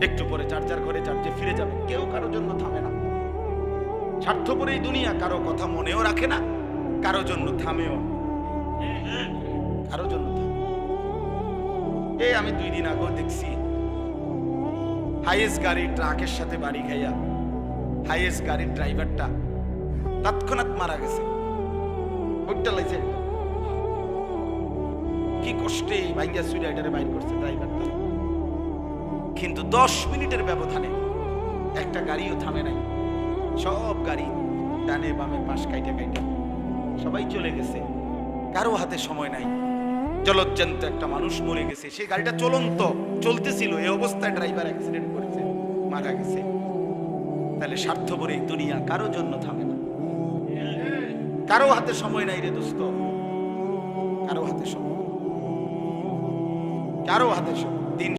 একটু পরে যার যার ঘরে যার যে ফিরে যাবে, কেউ কারোর জন্য থামে না। স্বার্থপর এই দুনিয়া, কারো কথা মনেও রাখে না, কারো জন্য থামেও না, কারো জন্য থামে। এই আমি 2 দিন আগেও দেখছি হাইয়েস্ট গাড়ি ট্রাকের সাথে বাড়ি খাইয়া হাইয়েস্ট গাড়ির ড্রাইভারটা তৎক্ষণাৎ মারা গেছে। ওইটা লাইছে কি কষ্টে ভাইঙ্গা সুইডাইটারে বাইর করছে ড্রাইভারটা, কিন্তু 10 মিনিটের ব্যবধানে একটা গাড়িও থামে নাই। সব গাড়ি ডানে বামে পাশ কাইটা কাইটা সবাই চলে গেছে, কারো হাতে সময় নাই। জলজ্জান্ত একটা মানুষ মরে গেছে, সেই গাড়িটা চলন্ত চলতেছিল, এই অবস্থায় ড্রাইভার অ্যাক্সিডেন্ট করেছে, মারা গেছে। তাহলে স্বার্থপর এই দুনিয়া, কারো জন্য থামে না, কারো হাতে সময় নাই রে দোস্ত, কারো হাতে সময়, কারো হাতে সময়।